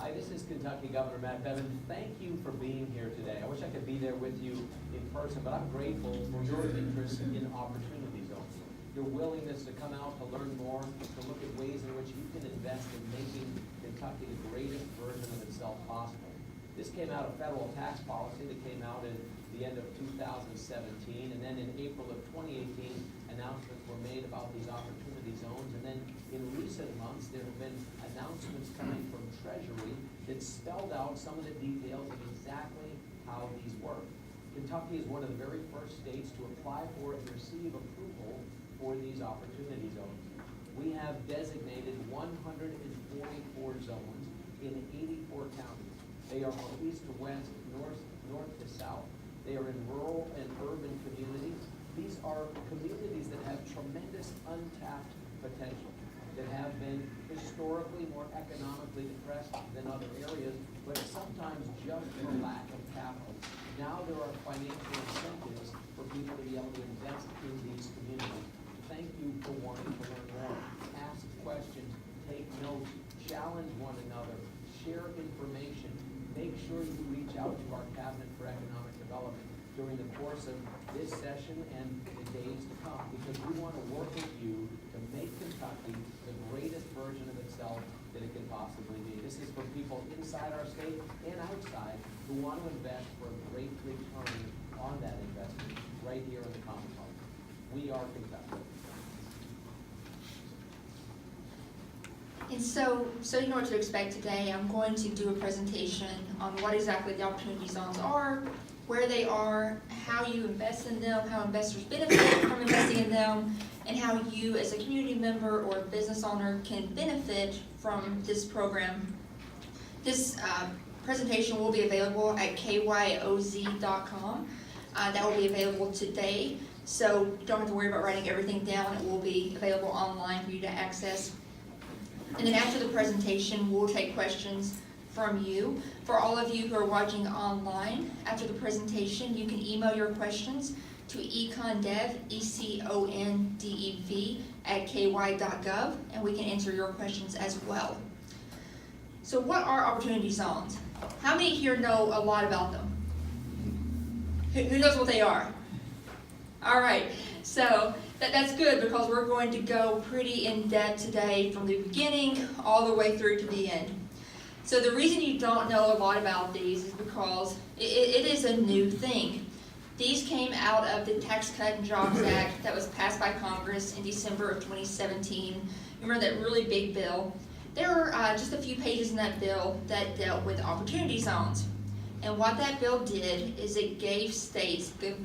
Hi, this is Kentucky Governor Matt Bevin. Thank you for being here today. I wish I could be there with you in person, but I'm grateful for your interest in opportunity zones. Your willingness to come out to learn more, to look at ways in which you can invest in making Kentucky the greatest version of itself possible. This came out of federal tax policy that came out at the end of 2017, and then in April of 2018, announcements were made about these opportunity zones, and then in recent months, there have been announcements coming from Treasury that spelled out some of the details of exactly how these work. Kentucky is one of the very first states to apply for and receive approval for these opportunity zones. We have designated 144 zones in 84 counties. They are from east to west, north to south. They are in rural and urban communities. These are communities that have tremendous untapped potential, that have been historically more economically depressed than other areas, but sometimes just for lack of capital. Now there are financial incentives for people to be able to invest in these communities. Thank you for wanting to learn more. Ask questions, take notes, challenge one another, share information. Make sure you reach out to our Cabinet for Economic Development during the course of this session and the days to come, because we want to work with you to make Kentucky the greatest version of itself that it can possibly be. This is for people inside our state and outside who want to invest for a great return on that investment right here in the Commonwealth. We are Kentucky. And so you know what to expect today. I'm going to do a presentation on what exactly the opportunity zones are, where they are, how you invest in them, how investors benefit from investing in them, and how you as a community member or business owner can benefit from this program. This presentation will be available at kyoz.com. That will be available today, so you don't have to worry about writing everything down. It will be available online for you to access. And then after the presentation, we'll take questions from you. For all of you who are watching online, after the presentation, you can email your questions to econdev, ECONDEV, @ky.gov, and we can answer your questions as well. So what are opportunity zones? How many here know a lot about them? Who knows what they are? All right, so that's good, because we're going to go pretty in depth today from the beginning all the way through to the end. So the reason you don't know a lot about these is because it is a new thing. These came out of the Tax Cut and Jobs Act that was passed by Congress in December of 2017. Remember that really big bill? There were just a few pages in that bill that dealt with opportunity zones. And what that bill did is it gave states, the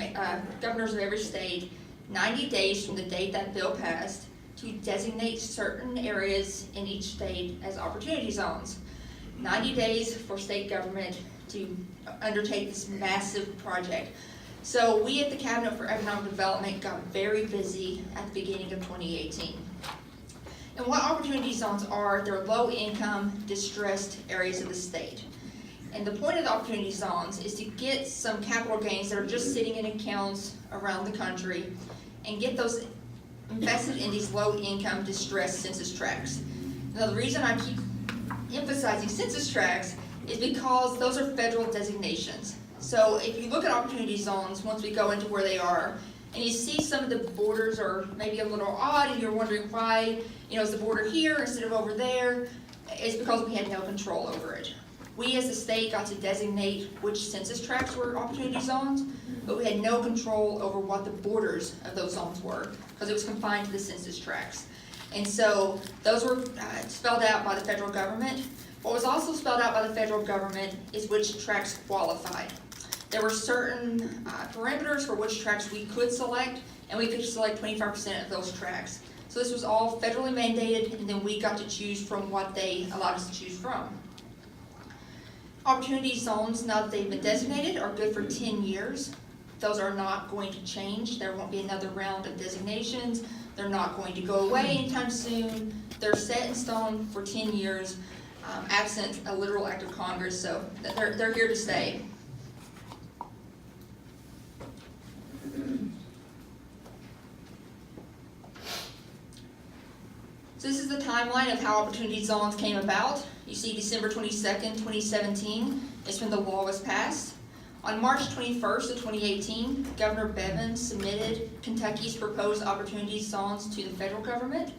governors of every state, 90 days from the date that bill passed to designate certain areas in each state as opportunity zones. 90 days for state government to undertake this massive project. So we at the Cabinet for Economic Development got very busy at the beginning of 2018. And what opportunity zones are, they're low-income, distressed areas of the state. And the point of the opportunity zones is to get some capital gains that are just sitting in accounts around the country and get those invested in these low-income, distressed census tracts. Now, the reason I keep emphasizing census tracts is because those are federal designations. So if you look at opportunity zones, once we go into where they are, and you see some of the borders are maybe a little odd, and you're wondering why, is the border here instead of over there? It's because we had no control over it. We as a state got to designate which census tracts were opportunity zones, but we had no control over what the borders of those zones were, because it was confined to the census tracts. And so those were spelled out by the federal government. What was also spelled out by the federal government is which tracts qualified. There were certain parameters for which tracts we could select, and we could select 25% of those tracts. So this was all federally mandated, and then we got to choose from what they allowed us to choose from. Opportunity zones, now that they've been designated, are good for 10 years. Those are not going to change. There won't be another round of designations. They're not going to go away anytime soon. They're set in stone for 10 years, absent a literal act of Congress, so they're here to stay. So this is the timeline of how opportunity zones came about. you see December 22nd, 2017 is when the law was passed. On March 21st of 2018, Governor Bevin submitted Kentucky's proposed opportunity zones to the federal government.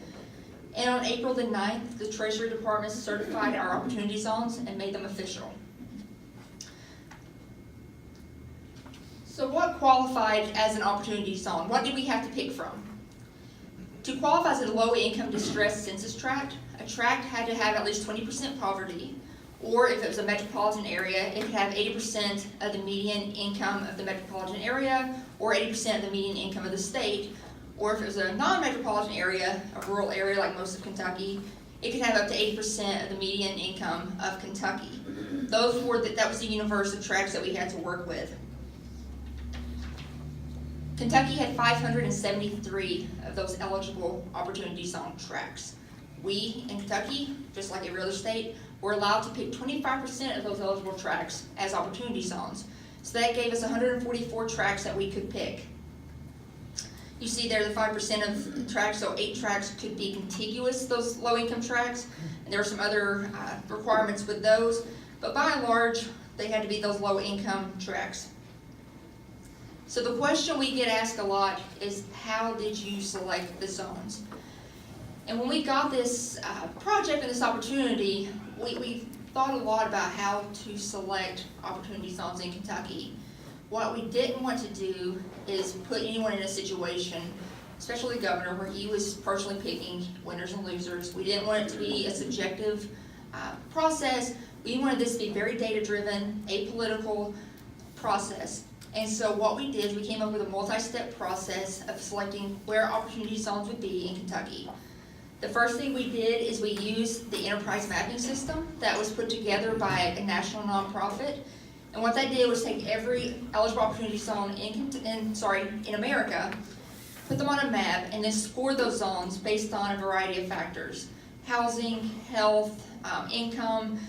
And on April the 9th, the Treasury Department certified our opportunity zones and made them official. So what qualified as an opportunity zone? What did we have to pick from? To qualify as a low-income distressed census tract, a tract had to have at least 20% poverty, or if it was a metropolitan area, it could have 80% of the median income of the metropolitan area, or 80% of the median income of the state. Or if it was a non-metropolitan area, a rural area like most of Kentucky, it could have up to 80% of the median income of Kentucky. That was the universe of tracts that we had to work with. Kentucky had 573 of those eligible opportunity zone tracts. We in Kentucky, just like every other state, were allowed to pick 25% of those eligible tracts as opportunity zones. So that gave us 144 tracts that we could pick. You see there the 5% of tracts, so 8 tracts could be contiguous, those low-income tracts, and there were some other requirements with those, but by and large, they had to be those low-income tracts. So the question we get asked a lot is, how did you select the zones? And when we got this project and this opportunity, we thought a lot about how to select opportunity zones in Kentucky. What we didn't want to do is put anyone in a situation, especially the governor, where he was personally picking winners and losers. We didn't want it to be a subjective process. We wanted this to be very data-driven, apolitical process. And so what we did is we came up with a multi-step process of selecting where opportunity zones would be in Kentucky. The first thing we did is we used the enterprise mapping system that was put together by a national nonprofit. And what that did was take every eligible opportunity zone in America, put them on a map, and then score those zones based on a variety of factors: housing, health, income,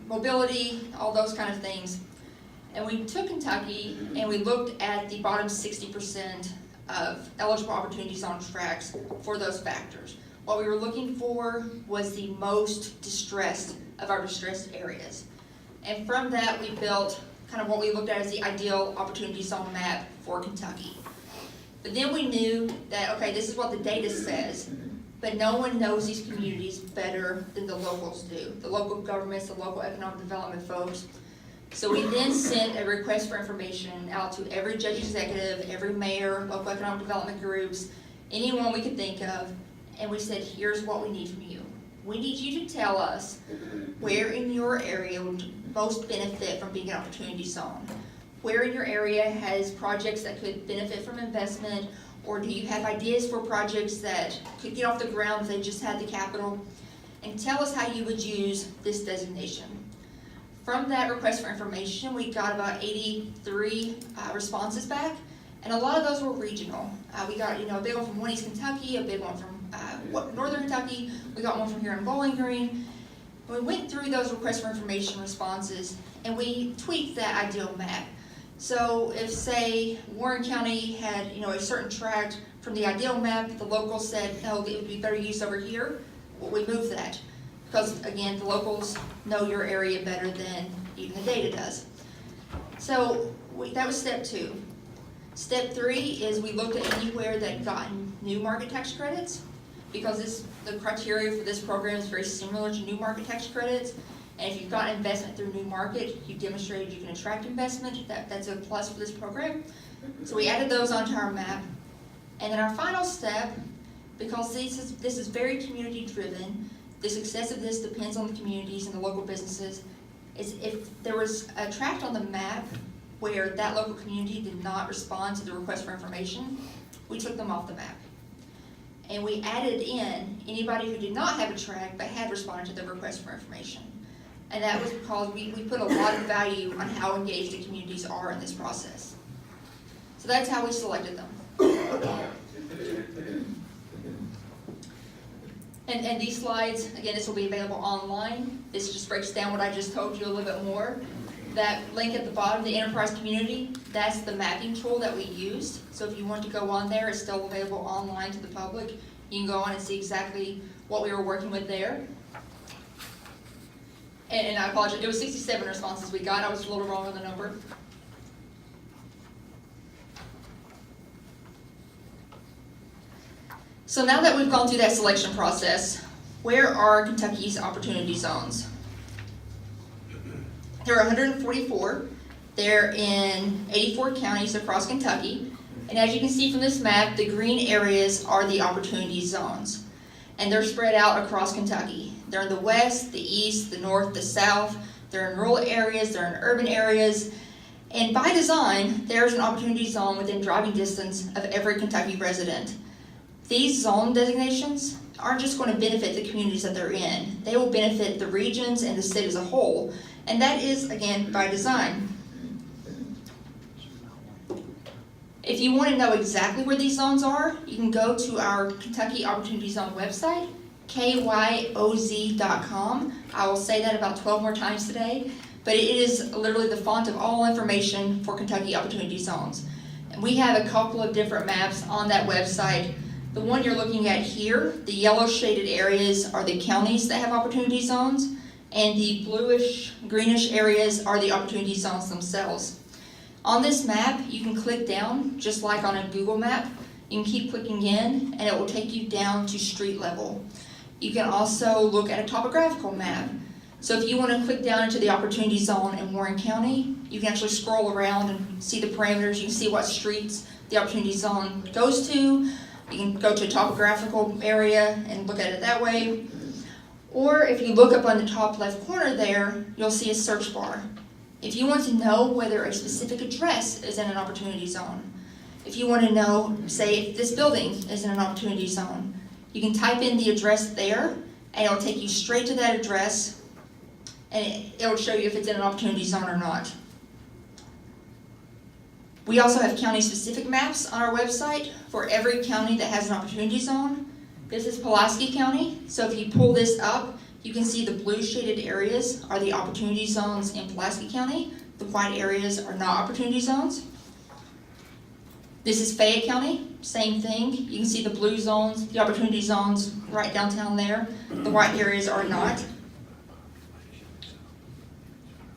mobility, all those kind of things. And we took Kentucky and we looked at the bottom 60% of eligible opportunity zone tracts for those factors. What we were looking for was the most distressed of our distressed areas. And from that, we built kind of what we looked at as the ideal opportunity zone map for Kentucky. But then we knew that, okay, this is what the data says, but no one knows these communities better than the locals do, the local governments, the local economic development folks. So we then sent a request for information out to every judge executive, every mayor, local economic development groups, anyone we could think of, and we said, here's what we need from you. We need you to tell us where in your area would most benefit from being an opportunity zone. Where in your area has projects that could benefit from investment, or do you have ideas for projects that could get off the ground if they just had the capital? And tell us how you would use this designation. From that request for information, we got about 83 responses back, and a lot of those were regional. We got a big one from One East Kentucky, a big one from Northern Kentucky, we got one from here in Bowling Green. We went through those requests for information responses, and we tweaked that ideal map. So if, say, Warren County had a certain tract from the ideal map, the locals said, no, it would be better used over here, well, we moved that. Because, again, the locals know your area better than even the data does. So that was step 2. Step 3 is we looked at anywhere that gotten new market tax credits, because the criteria for this program is very similar to new market tax credits. And if you've got investment through new market, you've demonstrated you can attract investment, that's a plus for this program. So we added those onto our map. And then our final step, because this is very community driven, the success of this depends on the communities and the local businesses, is if there was a tract on the map where that local community did not respond to the request for information, we took them off the map. And we added in anybody who did not have a tract but had responded to the request for information. And that was because we put a lot of value on how engaged the communities are in this process. So that's how we selected them. And these slides, again, this will be available online. This just breaks down what I just told you a little bit more. That link at the bottom, the enterprise community, that's the mapping tool that we used. So if you want to go on there, it's still available online to the public. You can go on and see exactly what we were working with there. And I apologize, it was 67 responses we got, I was a little wrong on the number. So now that we've gone through that selection process, where are Kentucky's opportunity zones? There are 144. They're in 84 counties across Kentucky. And as you can see from this map, the green areas are the opportunity zones. And they're spread out across Kentucky. They're in the west, the east, the north, the south. They're in rural areas, they're in urban areas. And by design, there's an opportunity zone within driving distance of every Kentucky resident. These zone designations aren't just going to benefit the communities that they're in. They will benefit the regions and the state as a whole. And that is, again, by design. If you want to know exactly where these zones are, you can go to our Kentucky Opportunity Zone website, kyoz.com. I will say that about 12 more times today, but it is literally the font of all information for Kentucky Opportunity Zones. And we have a couple of different maps on that website. The one you're looking at here, the yellow shaded areas are the counties that have opportunity zones, and the bluish, greenish areas are the opportunity zones themselves. On this map, you can click down, just like on a Google map. You can keep clicking in, and it will take you down to street level. You can also look at a topographical map. So if you want to click down into the opportunity zone in Warren County, you can actually scroll around and see the parameters. You can see what streets the opportunity zone goes to. You can go to a topographical area and look at it that way. Or if you look up on the top left corner there, you'll see a search bar. If you want to know whether a specific address is in an opportunity zone, if you want to know, say, if this building is in an opportunity zone, you can type in the address there, and it'll take you straight to that address, and it'll show you if it's in an opportunity zone or not. We also have county-specific maps on our website for every county that has an opportunity zone. This is Pulaski County, so if you pull this up, you can see the blue shaded areas are the opportunity zones in Pulaski County. The white areas are not opportunity zones. This is Fayette County, same thing. You can see the blue zones, the opportunity zones right downtown there. The white areas are not.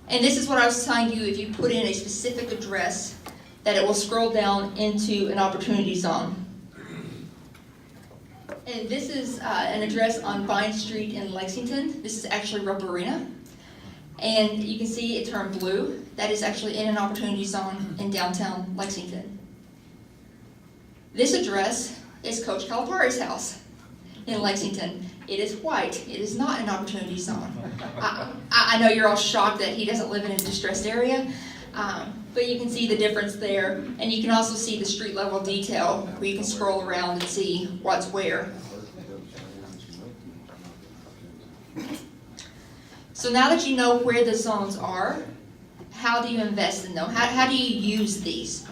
And this is what I was telling you, if you put in a specific address, that it will scroll down into an opportunity zone. And this is an address on Vine Street in Lexington. This is actually Rupp Arena. And you can see it turned blue. That is actually in an opportunity zone in downtown Lexington. This address is Coach Calipari's house in Lexington. It is white. It is not an opportunity zone. I know you're all shocked that he doesn't live in a distressed area, but you can see the difference there. And you can also see the street level detail where you can scroll around and see what's where. So now that you know where the zones are, how do you invest in them? How do you use these?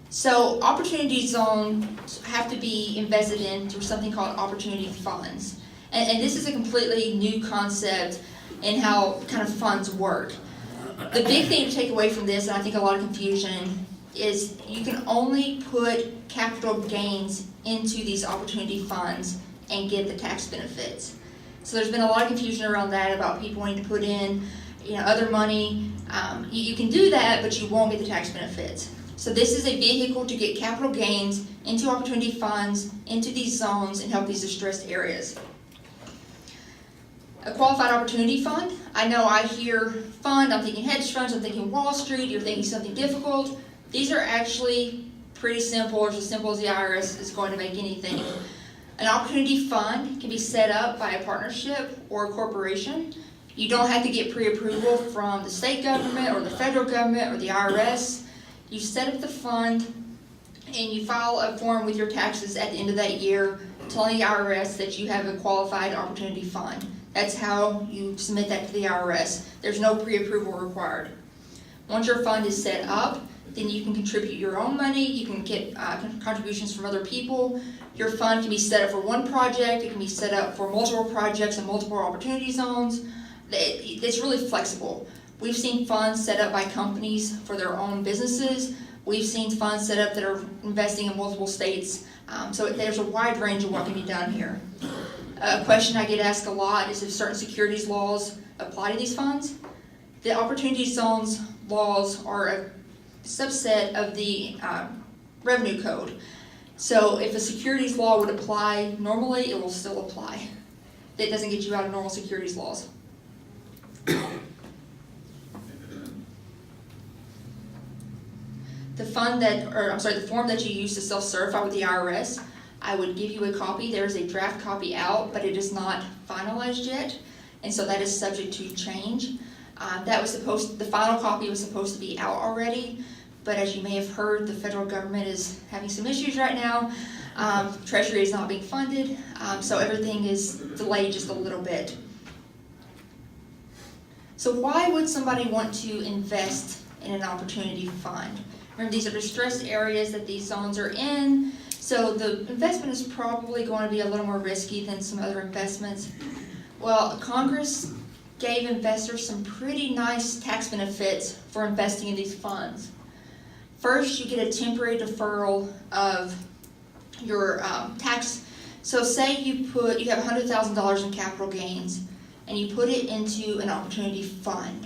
So opportunity zones have to be invested in through something called opportunity funds. And this is a completely new concept in how kind of funds work. The big thing to take away from this, and I think a lot of confusion, is you can only put capital gains into these opportunity funds and get the tax benefits. So there's been a lot of confusion around that about people wanting to put in, other money. You can do that, but you won't get the tax benefits. So this is a vehicle to get capital gains into opportunity funds, into these zones, and help these distressed areas. A qualified opportunity fund. I know I hear fund, I'm thinking hedge funds, I'm thinking Wall Street, you're thinking something difficult. These are actually pretty simple, or as simple as the IRS is going to make anything. An opportunity fund can be set up by a partnership or a corporation. You don't have to get pre-approval from the state government or the federal government or the IRS. You set up the fund and you file a form with your taxes at the end of that year telling the IRS that you have a qualified opportunity fund. That's how you submit that to the IRS. There's no pre-approval required. Once your fund is set up, then you can contribute your own money, you can get contributions from other people. Your fund can be set up for one project, it can be set up for multiple projects and multiple opportunity zones. It's really flexible. We've seen funds set up by companies for their own businesses. We've seen funds set up that are investing in multiple states. So there's a wide range of what can be done here. A question I get asked a lot is if certain securities laws apply to these funds. The Opportunity Zones laws are a subset of the revenue code. So if a securities law would apply normally, it will still apply. That doesn't get you out of normal securities laws. The form that you use to self-certify with the IRS, I would give you a copy. There's a draft copy out, but it is not finalized yet, and so that is subject to change. The final copy was supposed to be out already, but as you may have heard, the federal government is having some issues right now. Treasury is not being funded, so everything is delayed just a little bit. So why would somebody want to invest in an opportunity fund? Remember, these are distressed areas that these zones are in, so the investment is probably going to be a little more risky than some other investments. Well, Congress gave investors some pretty nice tax benefits for investing in these funds. First, you get a temporary deferral of your tax. So say you have $100,000 in capital gains and you put it into an opportunity fund.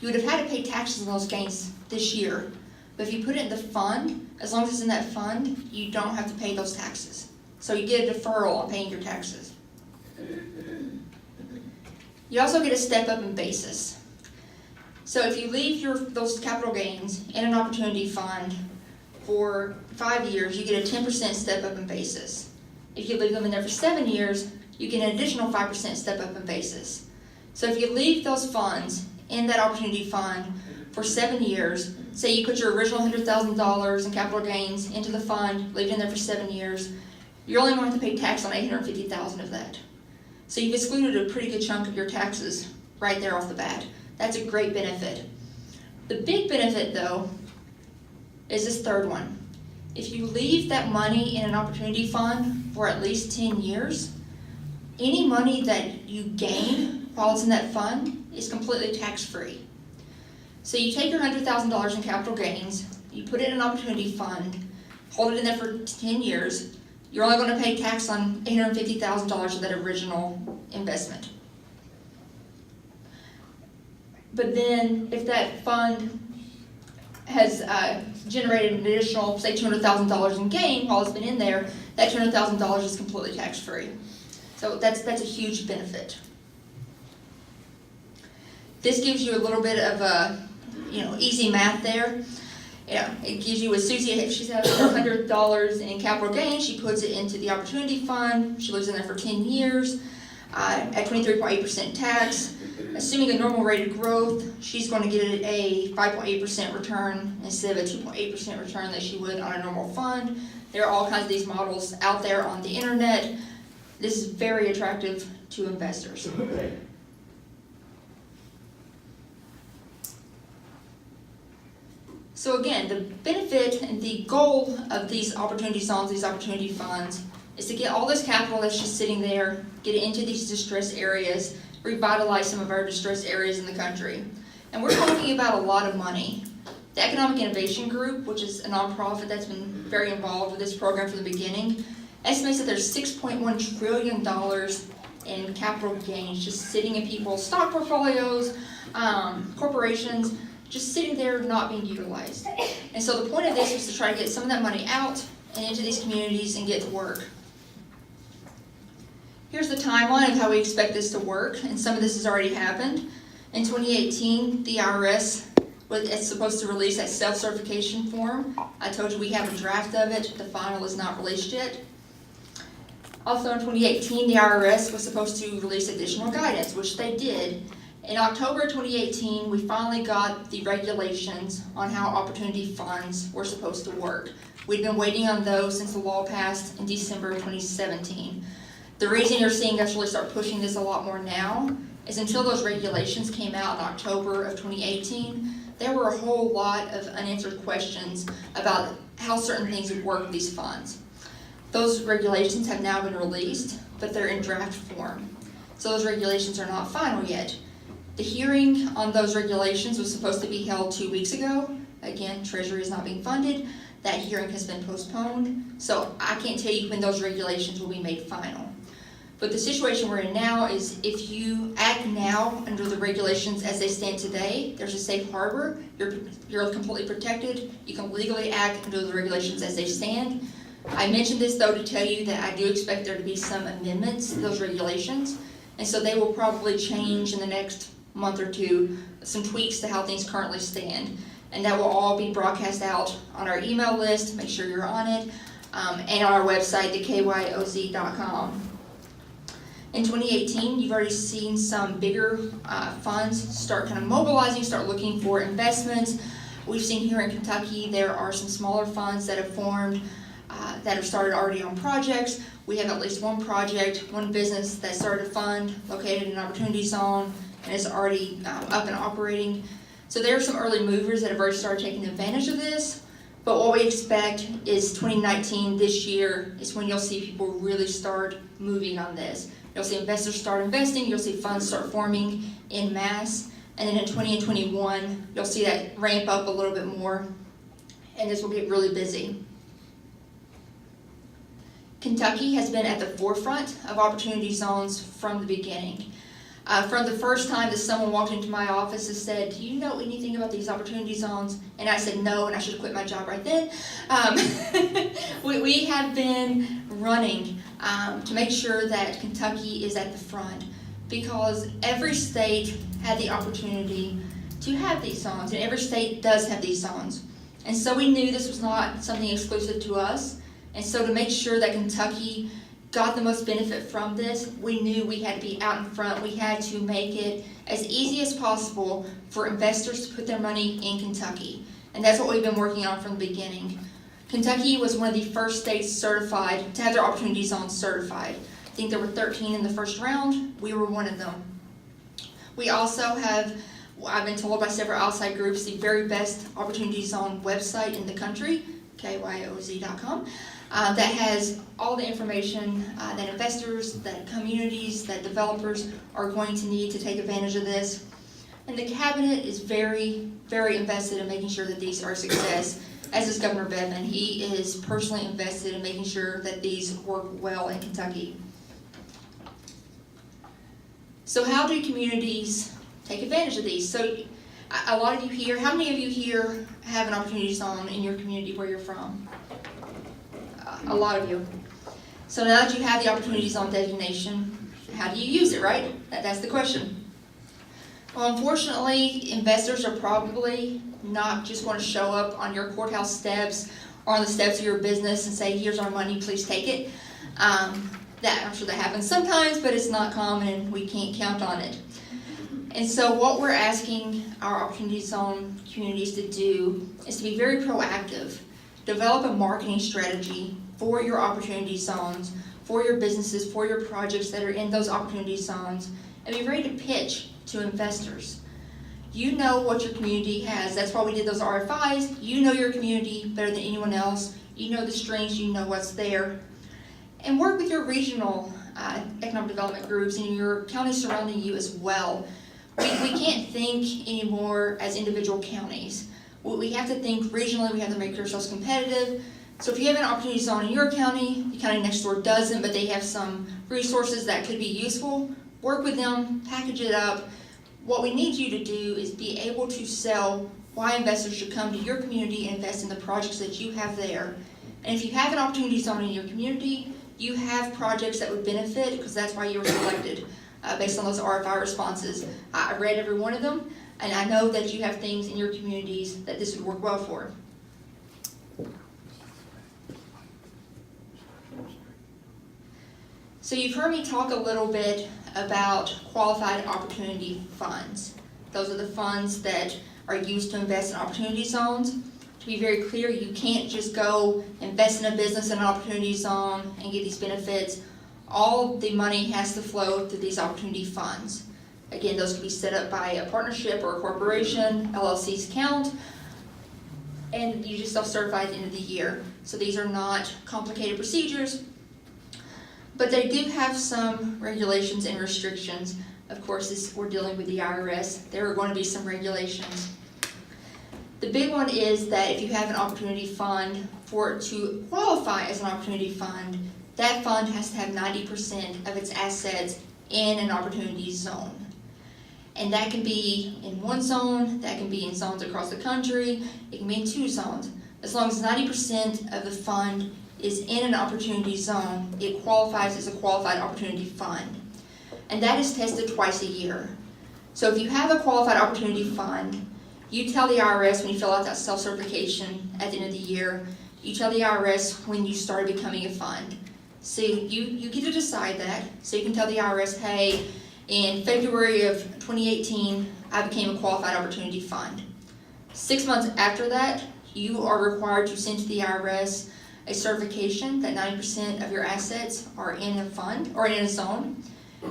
You would have had to pay taxes on those gains this year. But if you put it in the fund, as long as it's in that fund, you don't have to pay those taxes. So you get a deferral on paying your taxes. You also get a step up in basis. So if you leave those capital gains in an opportunity fund for 5 years, you get a 10% step up in basis. If you leave them in there for 7 years, you get an additional 5% step up in basis. So if you leave those funds in that opportunity fund for 7 years, say you put your original $100,000 in capital gains into the fund, leave it in there for 7 years, you're only going to have to pay tax on $850,000 of that. So you've excluded a pretty good chunk of your taxes right there off the bat. That's a great benefit. The big benefit, though, is this third one. If you leave that money in an opportunity fund for at least 10 years, any money that you gain while it's in that fund is completely tax-free. So you take your $100,000 in capital gains, you put it in an opportunity fund, hold it in there for 10 years, you're only going to pay tax on $850,000 of that original investment. But then if that fund has generated an additional, say, $200,000 in gain while it's been in there, that $200,000 is completely tax-free. So that's a huge benefit. This gives you a little bit of easy math there. Yeah, it gives you, with Susie, if she's having $100 in capital gains, she puts it into the opportunity fund. She lives in there for 10 years at 23.8% tax. Assuming a normal rate of growth, she's going to get a 5.8% return instead of a 2.8% return that she would on a normal fund. There are all kinds of these models out there on the internet. This is very attractive to investors. So again, the benefit and the goal of these opportunity zones, these opportunity funds, is to get all this capital that's just sitting there, get it into these distressed areas, revitalize some of our distressed areas in the country. And we're talking about a lot of money. The Economic Innovation Group, which is a nonprofit that's been very involved with this program from the beginning, estimates that there's $6.1 trillion in capital gains just sitting in people's stock portfolios, corporations, just sitting there not being utilized. And so the point of this was to try to get some of that money out and into these communities and get to work. Here's the timeline of how we expect this to work, and some of this has already happened. In 2018, the IRS is supposed to release that self-certification form. I told you we have a draft of it. The final is not released yet. Also in 2018, the IRS was supposed to release additional guidance, which they did. In October 2018, we finally got the regulations on how opportunity funds were supposed to work. We'd been waiting on those since the law passed in December 2017. The reason you're seeing us really start pushing this a lot more now is until those regulations came out in October of 2018, there were a whole lot of unanswered questions about how certain things would work with these funds. Those regulations have now been released, but they're in draft form. So those regulations are not final yet. The hearing on those regulations was supposed to be held 2 weeks ago. Again, Treasury is not being funded. That hearing has been postponed. So I can't tell you when those regulations will be made final. But the situation we're in now is if you act now under the regulations as they stand today, there's a safe harbor, you're completely protected, you can legally act under the regulations as they stand. I mentioned this though to tell you that I do expect there to be some amendments to those regulations, and so they will probably change in the next month or two, some tweaks to how things currently stand. And that will all be broadcast out on our email list, make sure you're on it, and on our website, thekyoz.com. In 2018, you've already seen some bigger funds start kind of mobilizing, start looking for investments. We've seen here in Kentucky, there are some smaller funds that have formed that have started already on projects. We have at least one project, one business that started a fund located in an opportunity zone and is already up and operating. So there are some early movers that have already started taking advantage of this. But what we expect is 2019, this year, is when you'll see people really start moving on this. You'll see investors start investing, you'll see funds start forming in mass, and then in 20 and 21, you'll see that ramp up a little bit more, and this will get really busy. Kentucky has been at the forefront of opportunity zones from the beginning. From the first time that someone walked into my office and said, do you know anything about these opportunity zones? And I said no, and I should have quit my job right then. We have been running to make sure that Kentucky is at the front, because every state had the opportunity to have these zones, and every state does have these zones. And so we knew this was not something exclusive to us, and so to make sure that Kentucky got the most benefit from this, we knew we had to be out in front. We had to make it as easy as possible for investors to put their money in Kentucky. And that's what we've been working on from the beginning. Kentucky was one of the first states certified to have their opportunity zones certified. I think there were 13 in the first round. We were one of them. We also have, I've been told by several outside groups, the very best opportunity zone website in the country, kyoz.com. That has all the information that investors, that communities, that developers are going to need to take advantage of this. And the cabinet is very, very invested in making sure that these are a success, as is Governor Bettman. He is personally invested in making sure that these work well in Kentucky. So how do communities take advantage of these? So a lot of you here, how many of you here have an opportunity zone in your community where you're from? A lot of you. So now that you have the opportunity zone designation, how do you use it, right? That's the question. Well, unfortunately, investors are probably not just going to show up on your courthouse steps or on the steps of your business and say, here's our money, please take it. That I'm sure that happens sometimes, but it's not common and we can't count on it. And so what we're asking our opportunity zone communities to do is to be very proactive. Develop a marketing strategy for your opportunity zones, for your businesses, for your projects that are in those opportunity zones, and be ready to pitch to investors. You know what your community has. That's why we did those RFIs. You know your community better than anyone else. You know the strengths, you know what's there. And work with your regional economic development groups and your counties surrounding you as well. We can't think anymore as individual counties. We have to think regionally, we have to make ourselves competitive. So if you have an opportunity zone in your county, the county next door doesn't, but they have some resources that could be useful, work with them, package it up. What we need you to do is be able to sell why investors should come to your community and invest in the projects that you have there. And if you have an opportunity zone in your community, you have projects that would benefit, because that's why you were selected based on those RFI responses. I read every one of them, and I know that you have things in your communities that this would work well for. So you've heard me talk a little bit about qualified opportunity funds. Those are the funds that are used to invest in opportunity zones. To be very clear, you can't just go invest in a business in an opportunity zone and get these benefits. All the money has to flow through these opportunity funds. Again, those can be set up by a partnership or a corporation, LLCs count, and you just self-certify at the end of the year. So these are not complicated procedures, but they do have some regulations and restrictions. Of course, we're dealing with the IRS. There are going to be some regulations. The big one is that if you have an opportunity fund, for it to qualify as an opportunity fund, that fund has to have 90% of its assets in an opportunity zone. And that can be in one zone, that can be in zones across the country, it can be in 2 zones. As long as 90% of the fund is in an opportunity zone, it qualifies as a qualified opportunity fund. And that is tested twice a year. So if you have a qualified opportunity fund, you tell the IRS when you fill out that self-certification at the end of the year, you tell the IRS when you started becoming a fund. So you get to decide that. So you can tell the IRS, hey, in February of 2018, I became a qualified opportunity fund. 6 months after that, you are required to send to the IRS a certification that 90% of your assets are in a fund or in a zone.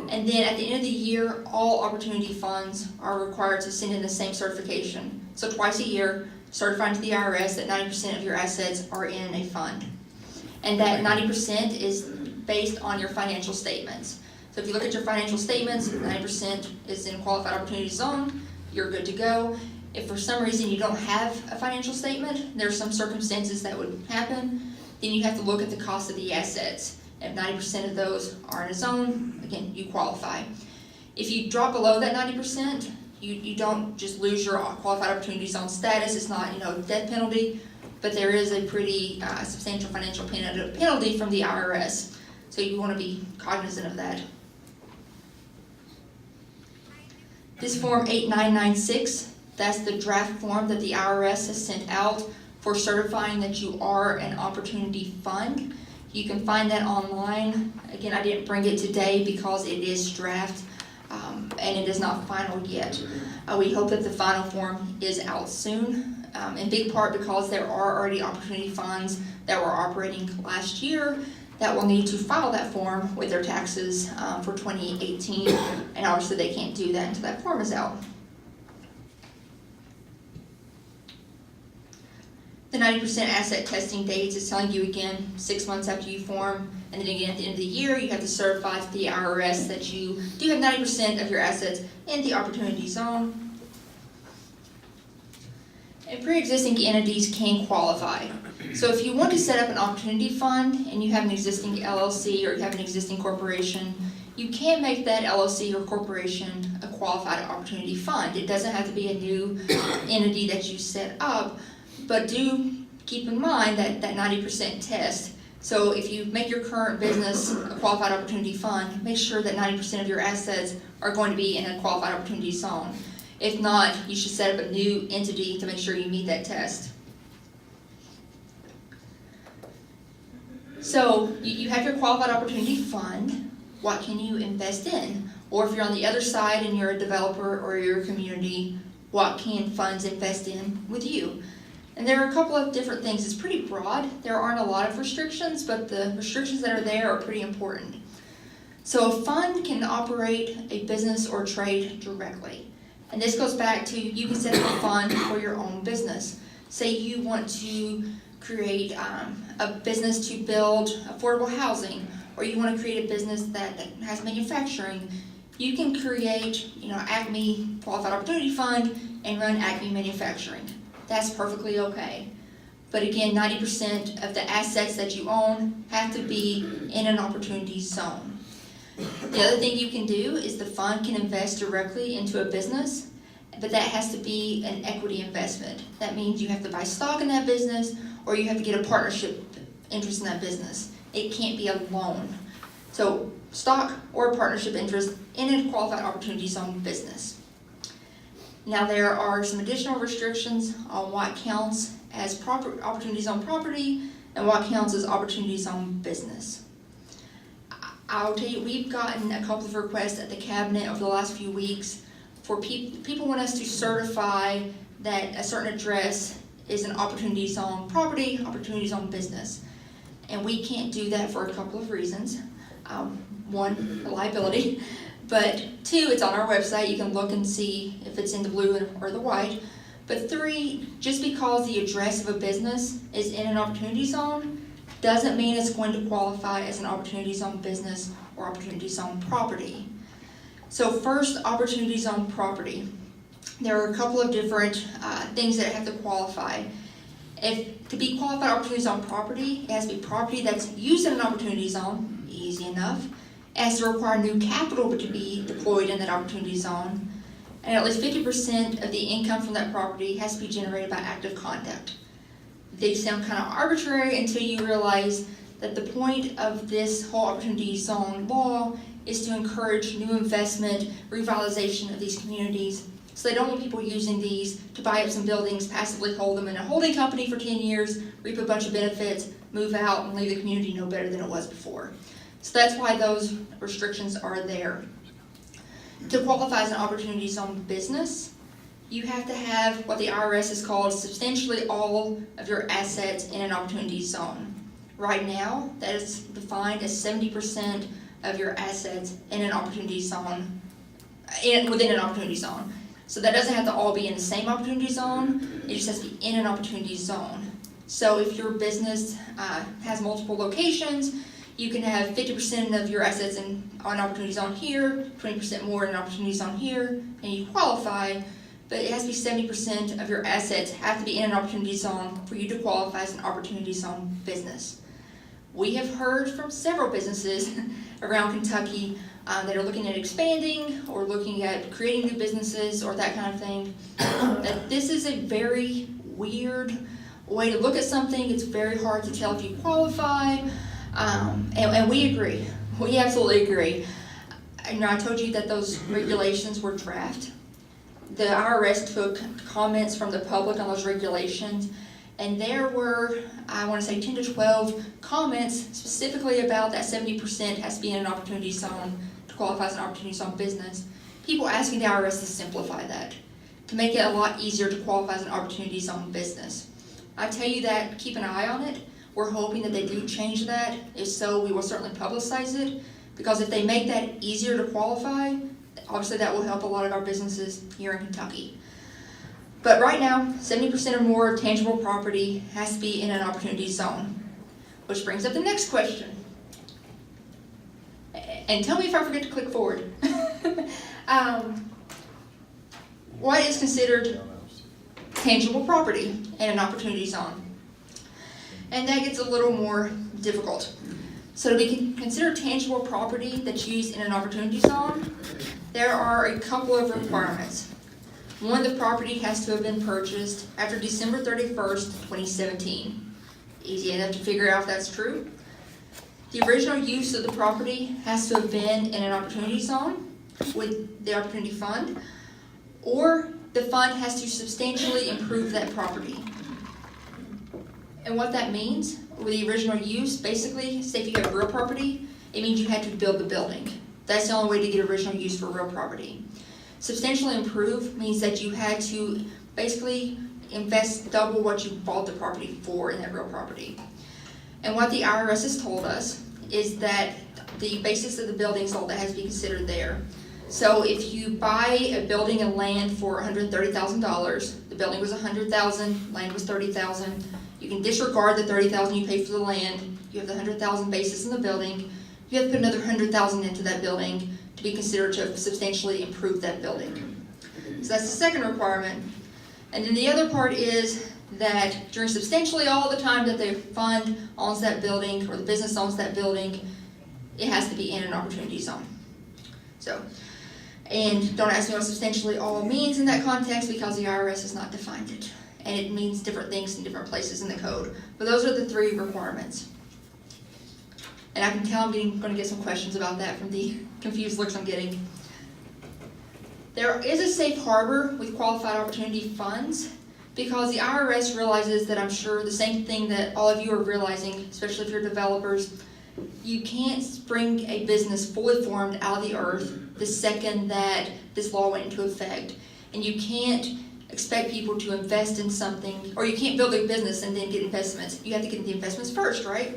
And then at the end of the year, all opportunity funds are required to send in the same certification. So twice a year, certifying to the IRS that 90% of your assets are in a fund. And that 90% is based on your financial statements. So if you look at your financial statements, 90% is in qualified opportunity zone, you're good to go. If for some reason you don't have a financial statement, there are some circumstances that would happen, then you have to look at the cost of the assets. If 90% of those are in a zone, again, you qualify. If you drop below that 90%, you don't just lose your qualified opportunity zone status. It's not, death penalty, but there is a pretty substantial financial penalty from the IRS. So you want to be cognizant of that. This Form 8996, that's the draft form that the IRS has sent out for certifying that you are an opportunity fund. You can find that online. Again, I didn't bring it today because it is draft and it is not final yet. We hope that the final form is out soon, in big part because there are already opportunity funds that were operating last year that will need to file that form with their taxes for 2018, and obviously they can't do that until that form is out. The 90% asset testing dates is telling you again 6 months after you form, and then again at the end of the year you have to certify to the IRS that you do have 90% of your assets in the opportunity zone. And pre-existing entities can qualify. So if you want to set up an opportunity fund and you have an existing LLC or you have an existing corporation, you can make that LLC or corporation a qualified opportunity fund. It doesn't have to be a new entity that you set up. But do keep in mind that 90% test. So if you make your current business a qualified opportunity fund, make sure that 90% of your assets are going to be in a qualified opportunity zone. If not, you should set up a new entity to make sure you meet that test. So you have your qualified opportunity fund. What can you invest in? Or if you're on the other side and you're a developer or you're a community, what can funds invest in with you? And there are a couple of different things. It's pretty broad. There aren't a lot of restrictions, but the restrictions that are there are pretty important. So a fund can operate a business or trade directly. And this goes back to you can set up a fund for your own business. Say you want to create a business to build affordable housing, or you want to create a business that has manufacturing. You can create, Acme Qualified Opportunity Fund and run Acme Manufacturing. That's perfectly okay. But again, 90% of the assets that you own have to be in an opportunity zone. The other thing you can do is the fund can invest directly into a business, but that has to be an equity investment. That means you have to buy stock in that business, or you have to get a partnership interest in that business. It can't be a loan. So stock or partnership interest in a qualified opportunity zone business. Now there are some additional restrictions on what counts as opportunity zone property and what counts as opportunity zone business. I'll tell you, we've gotten a couple of requests at the cabinet over the last few weeks for people want us to certify that a certain address is an opportunity zone property, opportunity zone business. And we can't do that for a couple of reasons. One, liability. But 2, it's on our website. You can look and see if it's in the blue or the white. But 3, just because the address of a business is in an opportunity zone doesn't mean it's going to qualify as an opportunity zone business or opportunity zone property. So first, opportunity zone property. There are a couple of different things that have to qualify. To be qualified opportunity zone property, it has to be property that's used in an opportunity zone, easy enough. It has to require new capital to be deployed in that opportunity zone. And at least 50% of the income from that property has to be generated by active conduct. They sound kind of arbitrary until you realize that the point of this whole opportunity zone law is to encourage new investment, revitalization of these communities. So they don't want people using these to buy up some buildings, passively hold them in a holding company for 10 years, reap a bunch of benefits, move out, and leave the community no better than it was before. So that's why those restrictions are there. To qualify as an opportunity zone business, you have to have what the IRS has called substantially all of your assets in an opportunity zone. Right now, that is defined as 70% of your assets in an opportunity zone, within an opportunity zone. So that doesn't have to all be in the same opportunity zone, it just has to be in an opportunity zone. So if your business has multiple locations, you can have 50% of your assets in an opportunity zone here, 20% more in an opportunity zone here, and you qualify, but it has to be 70% of your assets have to be in an opportunity zone for you to qualify as an opportunity zone business. We have heard from several businesses around Kentucky that are looking at expanding or looking at creating new businesses or that kind of thing, that this is a very weird way to look at something. It's very hard to tell if you qualify, and we agree. We absolutely agree. I told you that those regulations were draft. The IRS took comments from the public on those regulations, and there were, I want to say 10 to 12 comments specifically about that 70% has to be in an opportunity zone to qualify as an opportunity zone business. People asking the IRS to simplify that, to make it a lot easier to qualify as an opportunity zone business. I tell you that, keep an eye on it. We're hoping that they do change that. If so, we will certainly publicize it, because if they make that easier to qualify, obviously that will help a lot of our businesses here in Kentucky. But right now, 70% or more of tangible property has to be in an opportunity zone, which brings up the next question. And tell me if I forget to click forward. What is considered tangible property in an opportunity zone? And that gets a little more difficult. So to be considered tangible property that's used in an opportunity zone, there are a couple of requirements. One, the property has to have been purchased after December 31st, 2017. Easy enough to figure out if that's true. The original use of the property has to have been in an opportunity zone with the opportunity fund, or the fund has to substantially improve that property. And what that means with the original use, basically, say if you have real property, it means you had to build the building. That's the only way to get original use for real property. Substantially improve means that you had to basically invest double what you bought the property for in that real property. And what the IRS has told us is that the basis of the building is all that has to be considered there. So if you buy a building and land for $130,000, the building was $100,000, land was $30,000. You can disregard the $30,000 you paid for the land. You have the $100,000 basis in the building. You have to put another $100,000 into that building to be considered to have substantially improved that building. So that's the second requirement. And then the other part is that during substantially all the time that the fund owns that building or the business owns that building, it has to be in an opportunity zone. So, and don't ask me what substantially all means in that context, because the IRS has not defined it. And it means different things in different places in the code. But those are the three requirements. And I can tell I'm going to get some questions about that from the confused looks I'm getting. There is a safe harbor with qualified opportunity funds, because the IRS realizes that, I'm sure, the same thing that all of you are realizing, especially if you're developers. You can't spring a business fully formed out of the earth the second that this law went into effect. And you can't expect people to invest in something, or you can't build a business and then get investments. You have to get the investments first, right?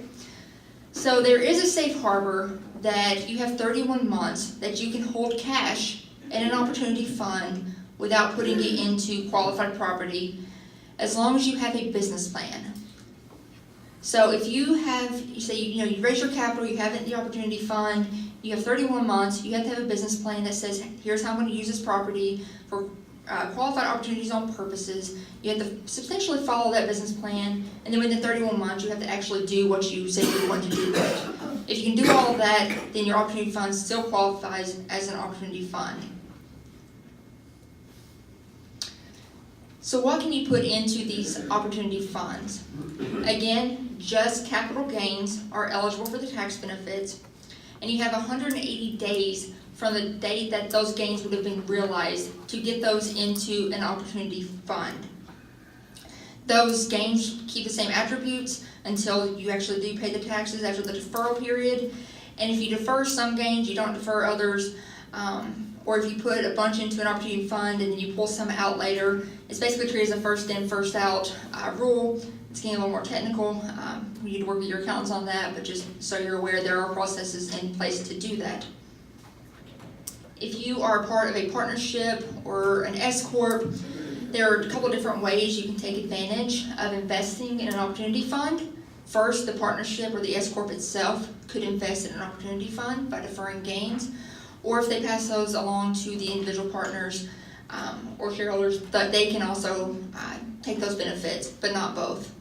So there is a safe harbor that you have 31 months that you can hold cash in an opportunity fund without putting it into qualified property, as long as you have a business plan. So if you say you raise your capital, you have it in the opportunity fund, you have 31 months, you have to have a business plan that says, here's how I'm going to use this property for qualified opportunity zone purposes, you have to substantially follow that business plan, and then within 31 months, you have to actually do what you said you wanted to do. If you can do all of that, then your opportunity fund still qualifies as an opportunity fund. So what can you put into these opportunity funds? Again, just capital gains are eligible for the tax benefits, and you have 180 days from the date that those gains would have been realized to get those into an opportunity fund. Those gains keep the same attributes until you actually do pay the taxes after the deferral period, and if you defer some gains, you don't defer others, or if you put a bunch into an opportunity fund and then you pull some out later, it's basically treated as a first in, first out rule. It's getting a little more technical. We need to work with your accountants on that, but just so you're aware, there are processes in place to do that. If you are part of a partnership or an S Corp, there are a couple of different ways you can take advantage of investing in an opportunity fund. First, the partnership or the S Corp itself could invest in an opportunity fund by deferring gains, or if they pass those along to the individual partners or shareholders, that they can also take those benefits, but not both.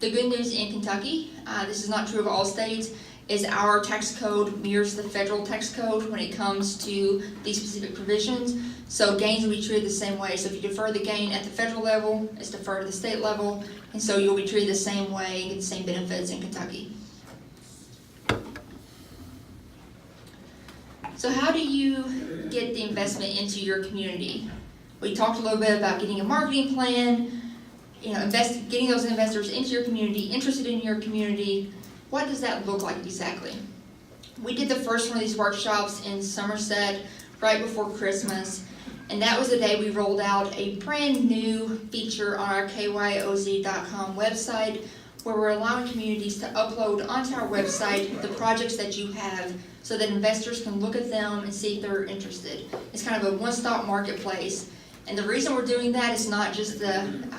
The good news in Kentucky, this is not true of all states, is our tax code mirrors the federal tax code when it comes to these specific provisions. So gains will be treated the same way. So if you defer the gain at the federal level, it's deferred at the state level, and so you'll be treated the same way and get the same benefits in Kentucky. So how do you get the investment into your community? We talked a little bit about getting a marketing plan, getting those investors into your community, interested in your community. What does that look like exactly? We did the first one of these workshops in Somerset right before Christmas, and that was the day we rolled out a brand new feature on our kyoz.com website where we're allowing communities to upload onto our website the projects that you have so that investors can look at them and see if they're interested. It's kind of a one-stop marketplace, and the reason we're doing that is not just an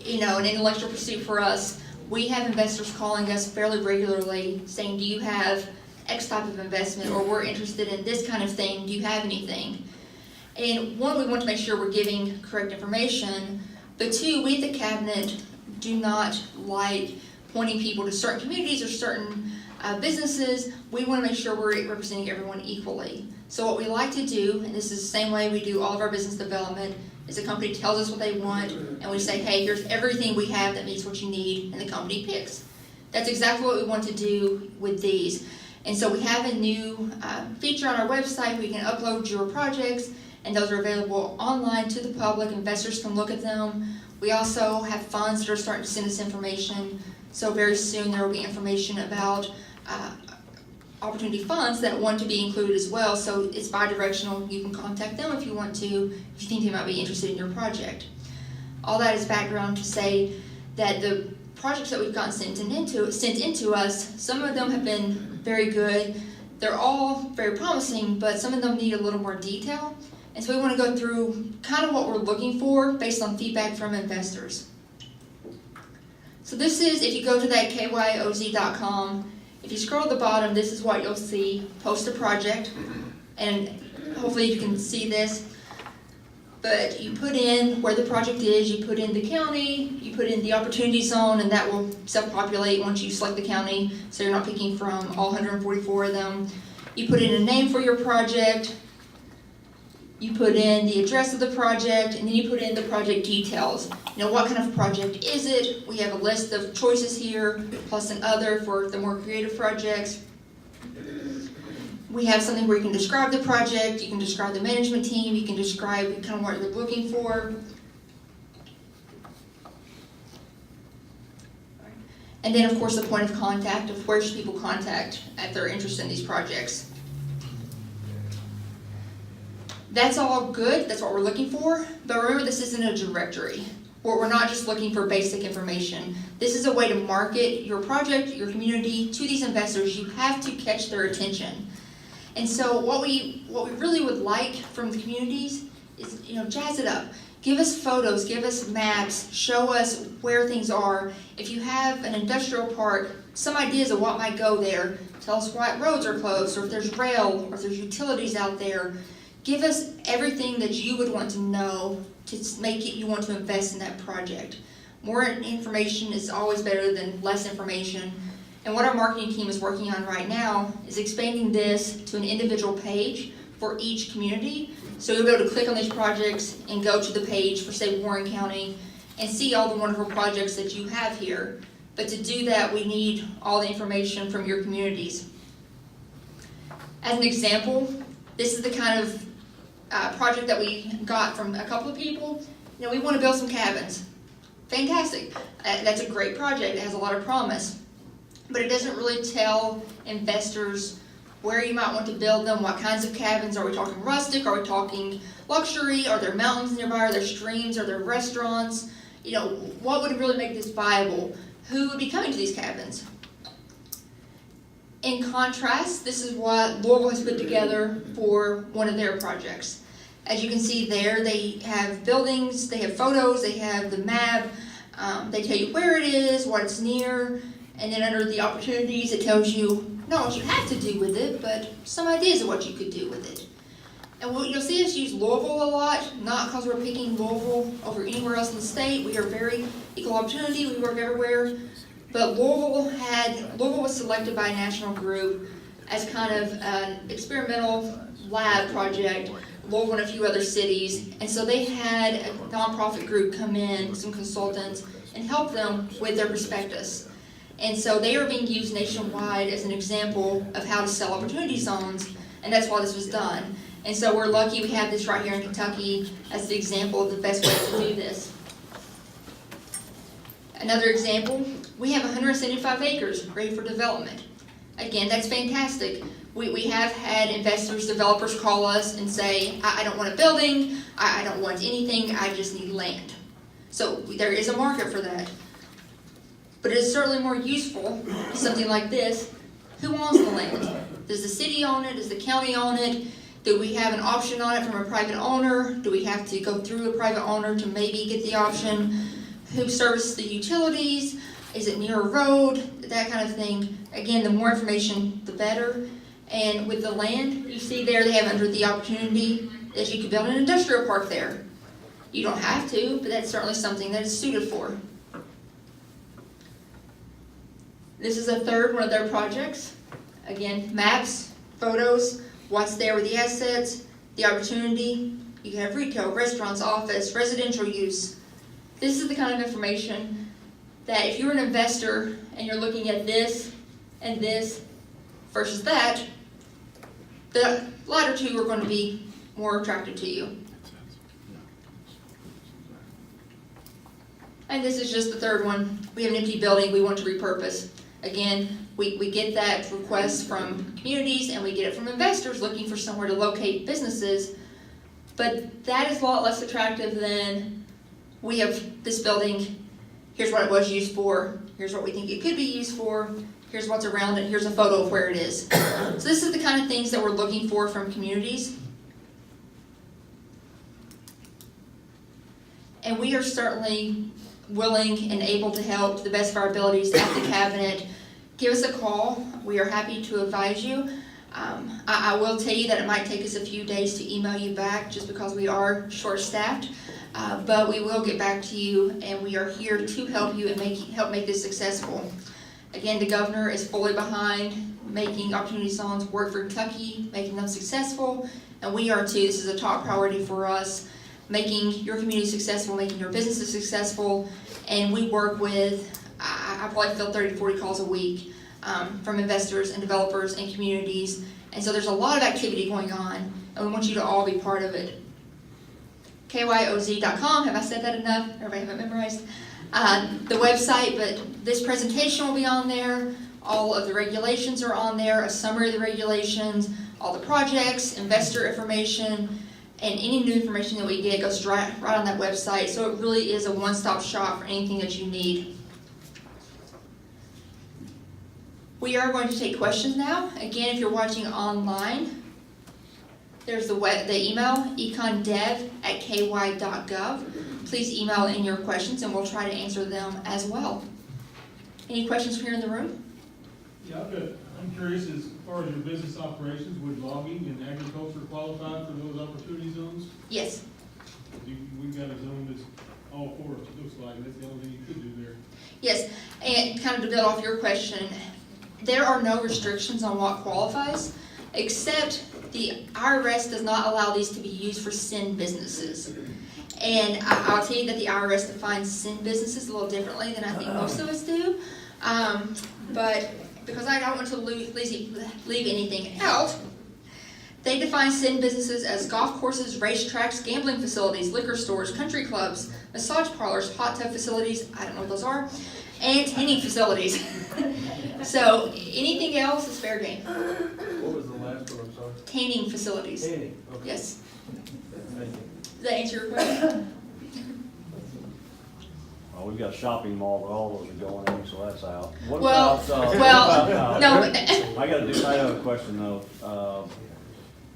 intellectual pursuit for us. We have investors calling us fairly regularly saying, do you have X type of investment, or we're interested in this kind of thing, do you have anything? And one, we want to make sure we're giving correct information, but two, we at the cabinet do not like pointing people to certain communities or certain businesses. We want to make sure we're representing everyone equally. So what we like to do, and this is the same way we do all of our business development, is a company tells us what they want, and we say, hey, here's everything we have that meets what you need, and the company picks. That's exactly what we want to do with these. And so we have a new feature on our website where you can upload your projects, and those are available online to the public. Investors can look at them. We also have funds that are starting to send us information. So very soon there will be information about opportunity funds that want to be included as well. So it's bi-directional. You can contact them if you want to, if you think they might be interested in your project. All that is background to say that the projects that we've gotten sent into us, some of them have been very good. They're all very promising, but some of them need a little more detail. And so we want to go through kind of what we're looking for based on feedback from investors. So this is, if you go to that kyoz.com, if you scroll to the bottom, this is what you'll see. Post a project, and hopefully you can see this. But you put in where the project is, you put in the county, you put in the opportunity zone, and that will self-populate once you select the county, so you're not picking from all 144 of them. You put in a name for your project, you put in the address of the project, and then you put in the project details. What kind of project is it? We have a list of choices here, plus an other for the more creative projects. We have something where you can describe the project, you can describe the management team, you can describe kind of what you're looking for. And then, of course, the point of contact of where should people contact if they're interested in these projects. That's all good, that's what we're looking for, but remember this isn't a directory, where we're not just looking for basic information. This is a way to market your project, your community, to these investors. You have to catch their attention. And so what we really would like from the communities is, jazz it up. Give us photos, give us maps, show us where things are. If you have an industrial park, some ideas of what might go there. Tell us what roads are closed, or if there's rail, or if there's utilities out there. Give us everything that you would want to know to make it you want to invest in that project. More information is always better than less information. And what our marketing team is working on right now is expanding this to an individual page for each community. So you'll be able to click on these projects and go to the page for, say, Warren County and see all the wonderful projects that you have here. But to do that, we need all the information from your communities. As an example, this is the kind of project that we got from a couple of people. We want to build some cabins. Fantastic. That's a great project. It has a lot of promise. But it doesn't really tell investors where you might want to build them, what kinds of cabins. Are we talking rustic? Are we talking luxury? Are there mountains nearby? Are there streams? Are there restaurants? What would really make this viable? Who would be coming to these cabins? In contrast, this is what Louisville has put together for one of their projects. As you can see there, they have buildings, they have photos, they have the map, they tell you where it is, what it's near, and then under the opportunities, it tells you not what you have to do with it, but some ideas of what you could do with it. And you'll see us use Louisville a lot, not because we're picking Louisville over anywhere else in the state. We are very equal opportunity, we work everywhere. But Louisville was selected by a national group as kind of an experimental lab project, Louisville and a few other cities. And so they had a nonprofit group come in, some consultants, and help them with their prospectus. And so they are being used nationwide as an example of how to sell opportunity zones, and that's why this was done. And so we're lucky we have this right here in Kentucky as the example of the best way to do this. Another example, we have 175 acres ready for development. Again, that's fantastic. We have had investors, developers call us and say, I don't want a building, I don't want anything, I just need land. So there is a market for that. But it is certainly more useful, something like this. Who owns the land? Does the city own it? Does the county own it? Do we have an option on it from a private owner? Do we have to go through a private owner to maybe get the option? Who services the utilities? Is it near a road? That kind of thing. Again, the more information, the better. And with the land, you see there they have under the opportunity that you could build an industrial park there. You don't have to, but that's certainly something that is suited for. This is a third one of their projects. Again, maps, photos, what's there with the assets, the opportunity. You can have retail, restaurants, office, residential use. This is the kind of information that if you're an investor and you're looking at this and this versus that, the latter two are going to be more attractive to you. And this is just the third one. We have an empty building we want to repurpose. Again, we get that request from communities and we get it from investors looking for somewhere to locate businesses. But that is a lot less attractive than we have this building, here's what it was used for, here's what we think it could be used for, here's what's around it, here's a photo of where it is. So this is the kind of things that we're looking for from communities. And we are certainly willing and able to help to the best of our abilities at the cabinet. Give us a call. We are happy to advise you. I will tell you that it might take us a few days to email you back just because we are short-staffed, but we will get back to you, and we are here to help you and help make this successful. Again, the governor is fully behind making opportunity zones work for Kentucky, making them successful, and we are too. This is a top priority for us, making your community successful, making your businesses successful, and we work with, I probably field 30 to 40 calls a week from investors and developers and communities, and so there's a lot of activity going on, and we want you to all be part of it. KYOZ.com, have I said that enough? Everybody have it memorized? The website, but this presentation will be on there. All of the regulations are on there, a summary of the regulations, all the projects, investor information, and any new information that we get goes right on that website. So it really is a one-stop shop for anything that you need. We are going to take questions now. Again, if you're watching online, there's the email, econdev@ky.gov. Please email in your questions and we'll try to answer them as well. Any questions here in the room? Yeah, I've got I'm curious, as far as your business operations, would logging and agriculture qualify for those opportunity zones? Yes, We've got a zone that's all four, it looks like, that's the only thing you could do there. yes, and kind of to build off your question, there are no restrictions on what qualifies, except the IRS does not allow these to be used for sin businesses. And I'll tell you that the IRS defines sin businesses a little differently than I think most of us do. But because I don't want to leave anything out, they define sin businesses as golf courses, racetracks, gambling facilities, liquor stores, country clubs, massage parlors, hot tub facilities, I don't know what those are, and tanning facilities. So anything else is fair game. What was the last one, I'm sorry? Tanning facilities. Tanning, okay. Yes. Thank you. Does that answer your question? Well, we've got a shopping mall, but all those are going in, so that's out. What Well, about, well, no, but- I have a question though.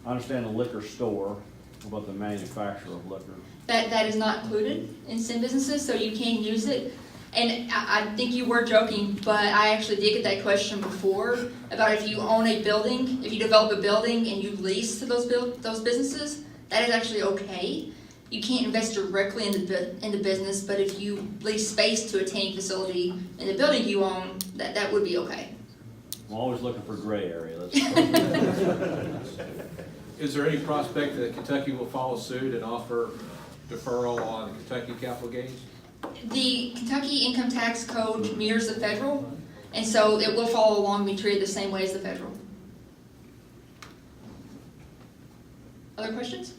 I understand the liquor store, what about the manufacturer of liquor? that is not included in sin businesses, so you can use it. And I think you were joking, but I actually did get that question before about if you own a building, if you develop a building and you lease to those businesses, that is actually okay. You can't invest directly in the business, but if you lease space to a tanning facility in the building you own, that would be okay. I'm always looking for gray area, that's. Is there any prospect that Kentucky will follow suit and offer deferral on Kentucky capital gains? The Kentucky Income Tax Code mirrors the federal, and so it will follow along and be treated the same way as the federal. Other questions?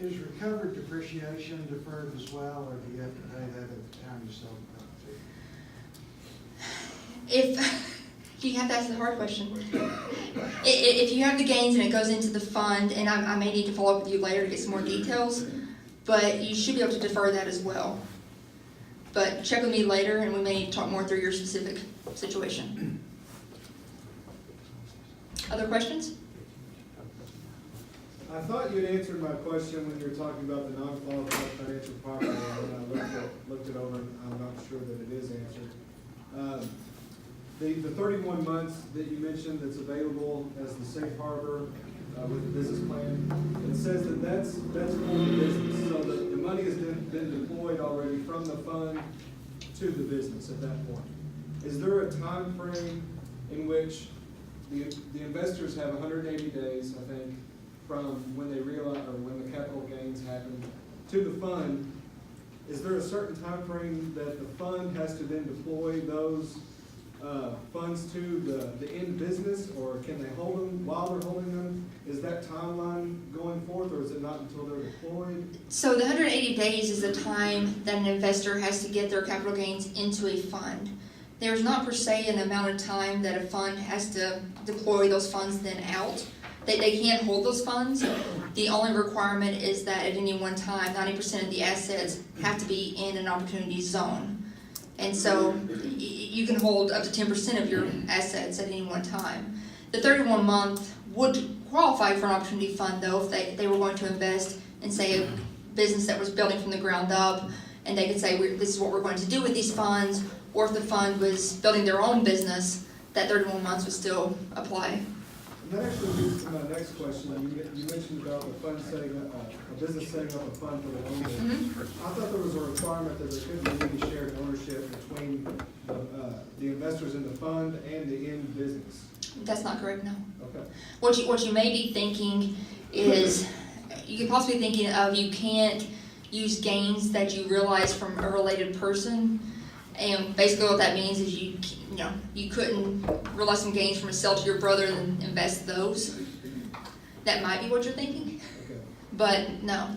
Is recovered depreciation deferred as well, or do you have to pay that at the time you sell the property? If, you have to ask the hard question. If you have the gains and it goes into the fund, and I may need to follow up with you later to get some more details, but you should be able to defer that as well. But check with me later, and we may need to talk more through your specific situation. Other questions? I thought you had answered my question when you were talking about the non-qualified financial property, and when I looked it over, and I'm not sure that it is answered. The 31 months that you mentioned that's available as the safe harbor with the business plan, it says that that's for the business, so the money has been deployed already from the fund to the business at that point. Is there a time frame in which the investors have 180 days, I think, from when they realize, or when the capital gains happen to the fund? Is there a certain time frame that the fund has to then deploy those funds to the end business, or can they hold them while they're holding them? Is that timeline going forth, or is it not until they're deployed? So the 180 days is the time that an investor has to get their capital gains into a fund. There's not per se an amount of time that a fund has to deploy those funds then out. They can't hold those funds. The only requirement is that at any one time, 90% of the assets have to be in an opportunity zone. And so you can hold up to 10% of your assets at any one time. The 31-month would qualify for an opportunity fund, though, if they were going to invest in, say, a business that was building from the ground up, and they could say, this is what we're going to do with these funds, or if the fund was building their own business, that 31 months would still apply. And that actually leads to my next question. You mentioned about the fund setting up, a business setting up a fund for their own business. I thought there was a requirement that there could be any shared ownership between the investors in the fund and the end business. That's not correct, no. Okay. What you may be thinking is, you could possibly be thinking of, you can't use gains that you realize from a related person. And basically what that means is you couldn't realize some gains from a sale to your brother and invest those. That might be what you're thinking, Okay. but no,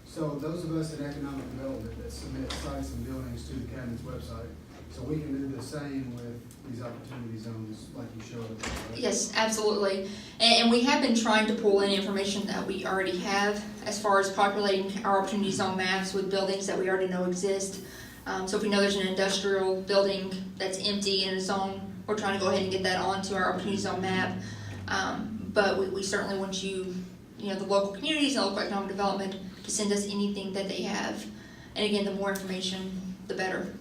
So those of us in economic development that submit sites and buildings to the county's website, so we can do the same with these opportunity zones like you showed us, right? yes, absolutely. And we have been trying to pull in information that we already have as far as populating our opportunity zone maps with buildings that we already know exist. So if we know there's an industrial building that's empty in a zone, we're trying to go ahead and get that onto our opportunity zone map. But we certainly want you, the local communities and local economic development to send us anything that they have. And again, the more information, the better.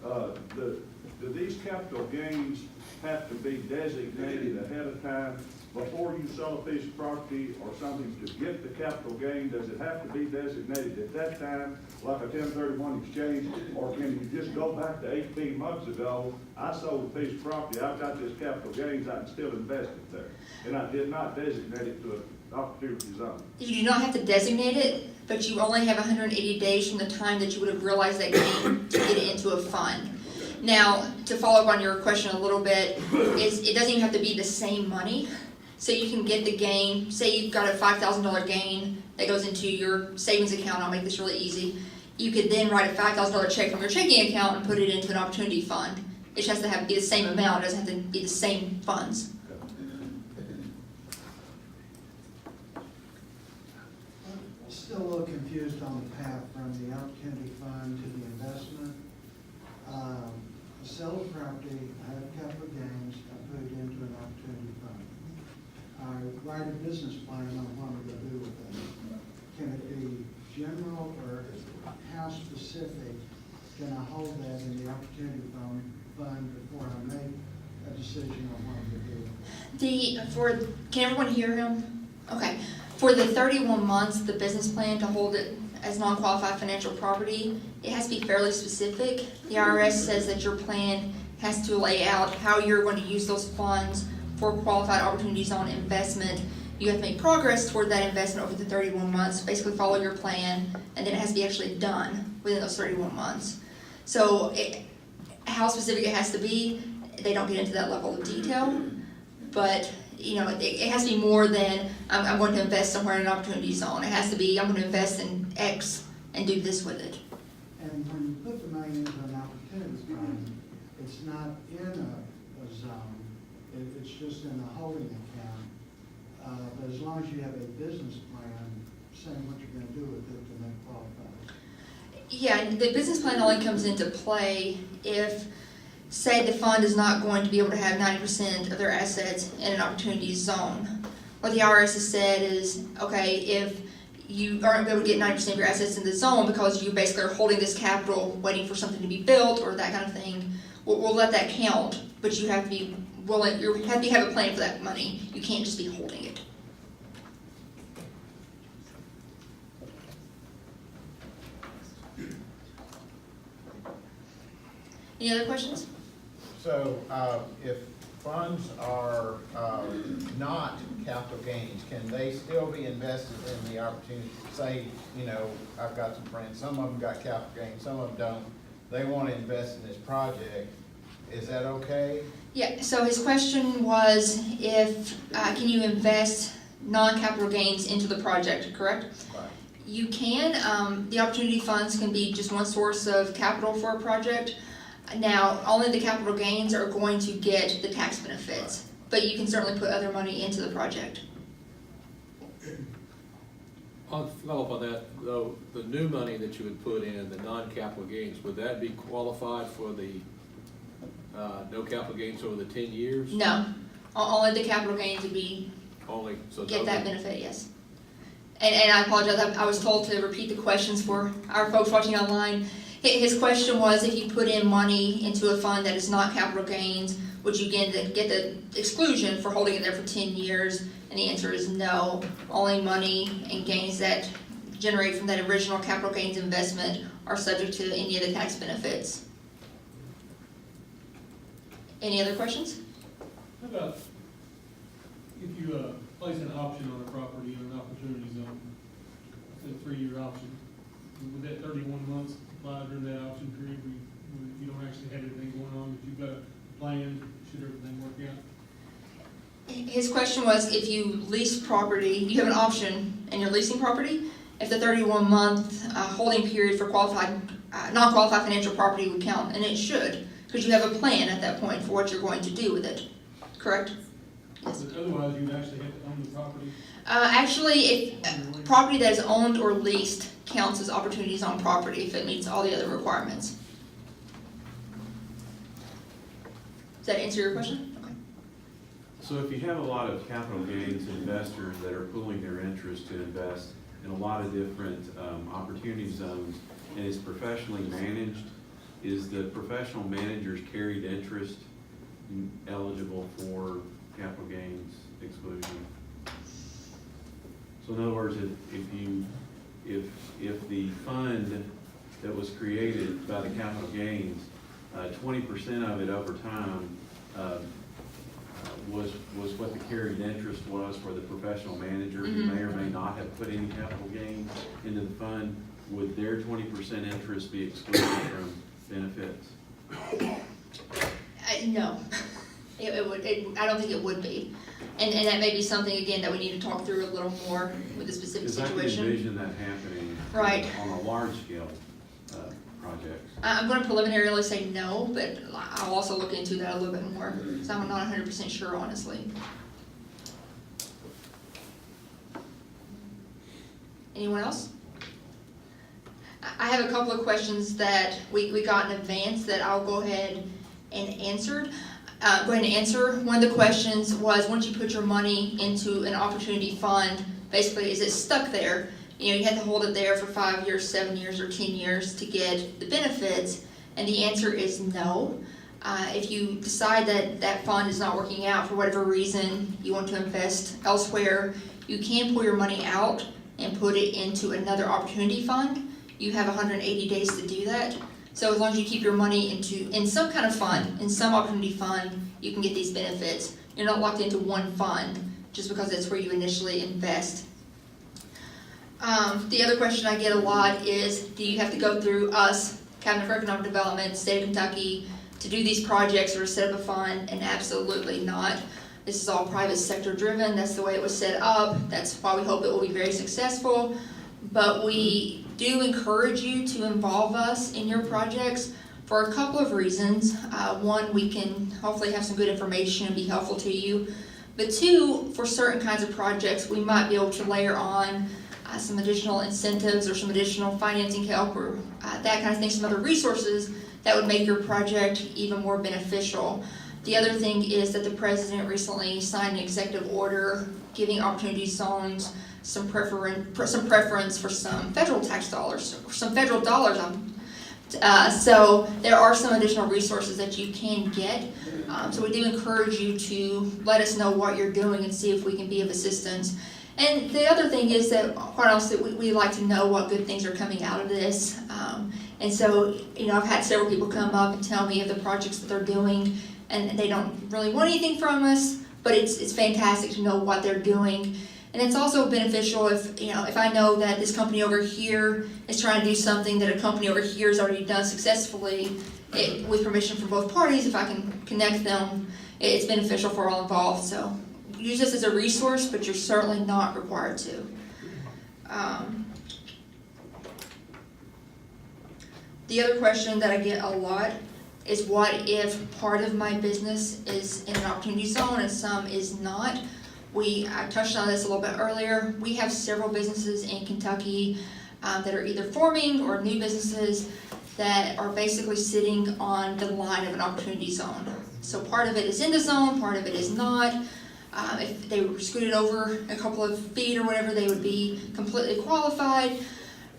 do these capital gains have to be designated ahead of time before you sell a piece of property or something to get the capital gain? Does it have to be designated at that time, like a 1031 exchange, or can you just go back to 18 months ago, I sold a piece of property, I've got this capital gains, I can still invest it there, and I did not designate it to an opportunity zone? You do not have to designate it, but you only have 180 days from the time that you would have realized that gain to get it into a fund. Now, to follow up on your question a little bit, is it doesn't even have to be the same money. So you can get the gain, say you've got a $5,000 gain that goes into your savings account, I'll make this really easy. You could then write a $5,000 check from your checking account and put it into an opportunity fund. It just has to be the same amount, it doesn't have to be the same funds. Still a little confused on the path from the opportunity fund to the investment. I sell a property, I have capital gains, I put it into an opportunity fund. I write a business plan on what I'm going to do with it. Can it be general or how specific can I hold that in the opportunity fund before I make a decision on what I'm going to do? Can everyone hear him? Okay. For the 31 months, the business plan to hold it as non-qualified financial property, it has to be fairly specific. The IRS says that your plan has to lay out how you're going to use those funds for qualified opportunity zone investment. You have to make progress toward that investment over the 31 months, basically follow your plan, and then it has to be actually done within those 31 months. So how specific it has to be, they don't get into that level of detail, but it has to be more than I'm going to invest somewhere in an opportunity zone. It has to be I'm going to invest in X and do this with it. And when you put the money into an opportunity fund, it's not in a zone, it's just in a holding account. But as long as you have a business plan saying what you're going to do with it to make it qualify. Yeah, the business plan only comes into play if, say, the fund is not going to be able to have 90% of their assets in an opportunity zone. What the IRS has said is, okay, if you aren't able to get 90% of your assets in the zone because you basically are holding this capital waiting for something to be built or that kind of thing, we'll let that count, but you have to be willing, you have to have a plan for that money. You can't just be holding it. Any other questions? So, if funds are not capital gains, can they still be invested in the opportunity? Say, I've got some friends, some of them got capital gains, some of them don't. They want to invest in this project. Is that okay? Yeah, so his question was can you invest non-capital gains into the project, correct? Right. You can. The opportunity funds can be just one source of capital for a project. Now, only the capital gains are going to get the tax benefits, but you can certainly put other money into the project. I'll follow up on that, though, the new money that you would put in, the non-capital gains, would that be qualified for the no capital gains over the 10 years? No, only the capital gains would be Only, so get those that are- benefit, yes. And I apologize, I was told to repeat the questions for our folks watching online. His question was, if you put in money into a fund that is not capital gains, would you get the exclusion for holding it there for 10 years? And the answer is no. Only money and gains that generate from that original capital gains investment are subject to any of the tax benefits. Any other questions? How about if you place an option on a property in an opportunity zone, say a 3-year option, would that 31 months apply during that option period where you don't actually have anything going on, but you've got a plan, should everything work out? His question was, if you lease property, you have an option and you're leasing property, if the 31-month holding period for qualified, non-qualified financial property would count, and it should, because you have a plan at that point for what you're going to do with it, correct? Yes. But otherwise, you'd actually have to own the property. Actually, if property that is owned or leased counts as opportunity zone property if it meets all the other requirements. Does that answer your question? Okay. So if you have a lot of capital gains investors that are pooling their interest to invest in a lot of different opportunity zones, and it's professionally managed, is the professional manager's carried interest eligible for capital gains exclusion? So in other words, if the fund that was created by the capital gains, 20% of it over time, was what the carried interest was for the professional manager who may or may not have put any capital gains into the fund, would their 20% interest be excluded from benefits? No, I don't think it would be. And that may be something, again, that we need to talk through a little more with the specific Because I can situation. envision that happening Right. on a large scale project. I'm gonna preliminarily say no, but I'll also look into that a little bit more, so I'm not 100% sure, honestly. Anyone else? I have a couple of questions that we got in advance that I'll go ahead and answer. One of the questions was, once you put your money into an opportunity fund, basically, is it stuck there? You know, you have to hold it there for 5 years, 7 years, or 10 years to get the benefits, and the answer is no. If you decide that that fund is not working out for whatever reason, you want to invest elsewhere, you can pull your money out and put it into another opportunity fund. You have 180 days to do that. So as long as you keep your money in some kind of fund, in some opportunity fund, you can get these benefits. You're not locked into one fund just because that's where you initially invest. The other question I get a lot is, do you have to go through us, Cabinet for Economic Development, State of Kentucky, to do these projects or to set up a fund? And absolutely not. This is all private sector driven. That's the way it was set up. That's why we hope it will be very successful. But we do encourage you to involve us in your projects for a couple of reasons. One, we can hopefully have some good information and be helpful to you. But two, for certain kinds of projects, we might be able to layer on some additional incentives or some additional financing help or that kind of thing, some other resources that would make your project even more beneficial. The other thing is that the president recently signed an executive order giving opportunity zones some preference for some federal tax dollars, or some federal dollars. So there are some additional resources that you can get. So we do encourage you to let us know what you're doing and see if we can be of assistance. And the other thing is that, quite honestly, we like to know what good things are coming out of this. And so, you know, I've had several people come up and tell me of the projects that they're doing, and they don't really want anything from us, but it's fantastic to know what they're doing. And it's also beneficial if I know that this company over here is trying to do something that a company over here has already done successfully, with permission from both parties, if I can connect them, it's beneficial for all involved. So use this as a resource, but you're certainly not required to. The other question that I get a lot is, what if part of my business is in an opportunity zone and some is not? I touched on this a little bit earlier. We have several businesses in Kentucky that are either forming or new businesses that are basically sitting on the line of an opportunity zone. So part of it is in the zone, part of it is not. If they were scooted over a couple of feet or whatever, they would be completely qualified.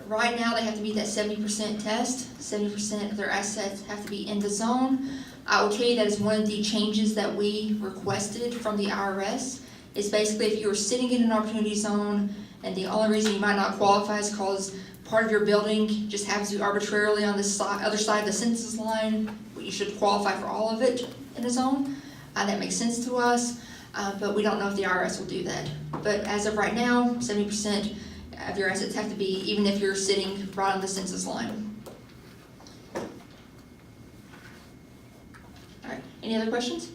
Right now, they have to meet that 70% test. 70% of their assets have to be in the zone. I will tell you that is one of the changes that we requested from the IRS. Is basically, if you were sitting in an opportunity zone and the only reason you might not qualify is because part of your building just happens to be arbitrarily on the other side of the census line, but you should qualify for all of it in a zone. That makes sense to us, but we don't know if the IRS will do that. But as of right now, 70% of your assets have to be, even if you're sitting right on the census line. All right, any other questions?